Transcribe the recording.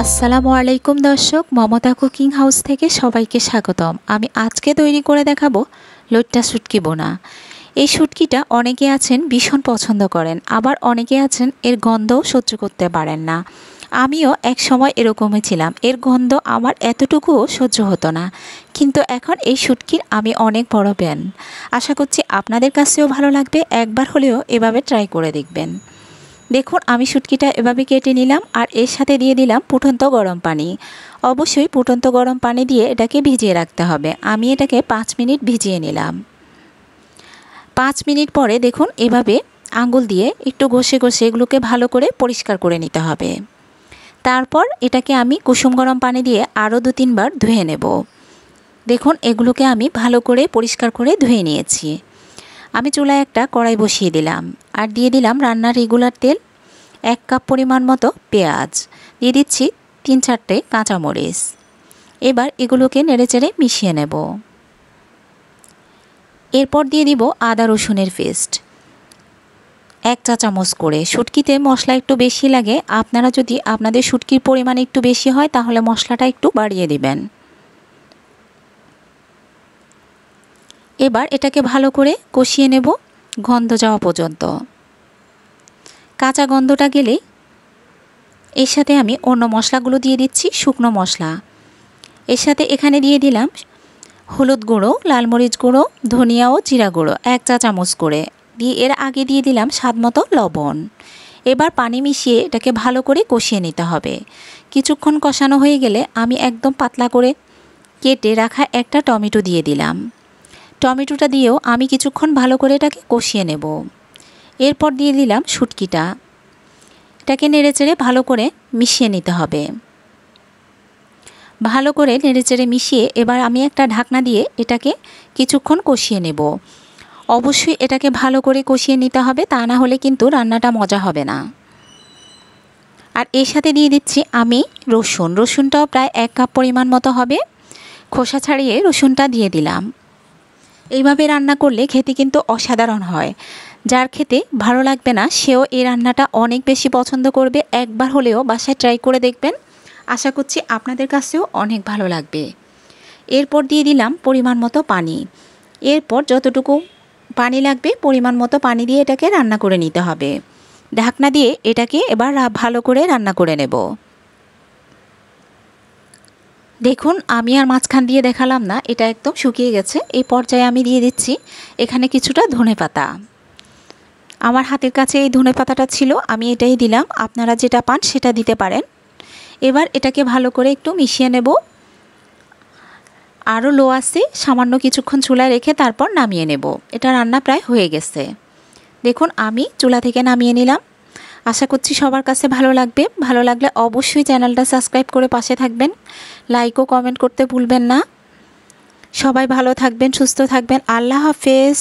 আসসালামু আলাইকুম দর্শক, মমতা কুকিং হাউস থেকে সবাইকে স্বাগতম। আমি আজকে তৈরি করে দেখাবো লইট্টা শুটকি বোনা। এই শুটকিটা অনেকে আছেন ভীষণ পছন্দ করেন, আবার অনেকে আছেন এর গন্ধও সহ্য করতে পারেন না। আমিও এক সময় এরকমই ছিলাম, এর গন্ধ আমার এতটুকুও সহ্য হতো না, কিন্তু এখন এই শুটকির আমি অনেক বড় ফ্যান। আশা করছি আপনাদের কাছেও ভালো লাগবে, একবার হলেও এভাবে ট্রাই করে দেখবেন। দেখুন, আমি শুটকিটা এভাবে কেটে নিলাম আর এর সাথে দিয়ে দিলাম ফুটন্ত গরম পানি। অবশ্যই ফুটন্ত গরম পানি দিয়ে এটাকে ভিজিয়ে রাখতে হবে। আমি এটাকে 5 মিনিট ভিজিয়ে নিলাম। 5 মিনিট পরে দেখুন এভাবে আঙ্গুল দিয়ে একটু ঘষে ঘষে এগুলোকে ভালো করে পরিষ্কার করে নিতে হবে। তারপর এটাকে আমি কুসুম গরম পানি দিয়ে আরও 2-3 বার ধুয়ে নেব। দেখুন এগুলোকে আমি ভালো করে পরিষ্কার করে ধুয়ে নিয়েছি। আমি চুলায় একটা কড়াই বসিয়ে দিলাম আর দিয়ে দিলাম রান্নার রেগুলার তেল, 1 কাপ পরিমাণ মতো পেঁয়াজ, দিয়ে দিচ্ছি 3-4টে কাঁচামরিচ। এবার এগুলোকে নেড়েচেড়ে মিশিয়ে নেব। এরপর দিয়ে দিব আদা রসুনের পেস্ট 1 চা চামচ করে। শুটকিতে মশলা একটু বেশি লাগে, আপনারা যদি আপনাদের শুটকির পরিমাণ একটু বেশি হয় তাহলে মশলাটা একটু বাড়িয়ে দিবেন। এবার এটাকে ভালো করে কষিয়ে নেব গন্ধ যাওয়া পর্যন্ত। কাঁচা গন্ধটা গেলেই এর সাথে আমি অন্য মশলাগুলো দিয়ে দিচ্ছি। শুকনো মশলা এর সাথে এখানে দিয়ে দিলাম হলুদ গুঁড়ো, লাল মরিচ গুঁড়ো, ধনিয়া ও জিরা গুঁড়ো 1 চা চামচ করে দিয়ে এর আগে দিয়ে দিলাম স্বাদমতো লবণ। এবার পানি মিশিয়ে এটাকে ভালো করে কষিয়ে নিতে হবে। কিছুক্ষণ কষানো হয়ে গেলে আমি একদম পাতলা করে কেটে রাখা একটা টমেটো দিয়ে দিলাম। টমেটোটা দিয়েও আমি কিছুক্ষণ ভালো করে এটাকে কষিয়ে নেব। এরপর দিয়ে দিলাম শুটকিটা। এটাকে নেড়েচেড়ে ভালো করে মিশিয়ে নিতে হবে। ভালো করে নেড়েচেড়ে মিশিয়ে এবার আমি একটা ঢাকনা দিয়ে এটাকে কিছুক্ষণ কষিয়ে নেব। অবশ্যই এটাকে ভালো করে কষিয়ে নিতে হবে, তা না হলে কিন্তু রান্নাটা মজা হবে না। আর এর সাথে দিয়ে দিচ্ছি আমি রসুনটাও প্রায় 1 কাপ পরিমাণ মতো হবে। খোসা ছাড়িয়ে রসুনটা দিয়ে দিলাম। এইভাবে রান্না করলে খেতে কিন্তু অসাধারণ হয়। যার খেতে ভালো লাগবে না সেও এই রান্নাটা অনেক বেশি পছন্দ করবে। একবার হলেও বাসায় ট্রাই করে দেখবেন, আশা করছি আপনাদের কাছেও অনেক ভালো লাগবে। এরপর দিয়ে দিলাম পরিমাণ মতো পানি। এরপর যতটুকু পানি লাগবে পরিমাণ মতো পানি দিয়ে এটাকে রান্না করে নিতে হবে। ঢাকনা দিয়ে এটাকে এবার ভালো করে রান্না করে নেব। দেখুন আমি আর মাঝখান দিয়ে দেখালাম না, এটা একদম শুকিয়ে গেছে। এই পর্যায়ে আমি দিয়ে দিচ্ছি এখানে কিছুটা ধনেপাতা। আমার হাতের কাছে এই ধনেপাতাটা ছিল, আমি এটাই দিলাম। আপনারা যেটা পান সেটা দিতে পারেন। এবার এটাকে ভালো করে একটু মিশিয়ে নেব। আরও লো আছে সামান্য কিছুক্ষণ চুলায় রেখে তারপর নামিয়ে নেব। এটা রান্না প্রায় হয়ে গেছে। দেখুন আমি চুলা থেকে নামিয়ে নিলাম। আশা করছি সবার কাছে ভালো লাগবে। ভালো লাগলে অবশ্যই চ্যানেলটা সাবস্ক্রাইব করে পাশে থাকবেন। লাইক ও কমেন্ট করতে ভুলবেন না। সবাই ভালো থাকবেন, সুস্থ থাকবেন। আল্লাহ হাফেজ।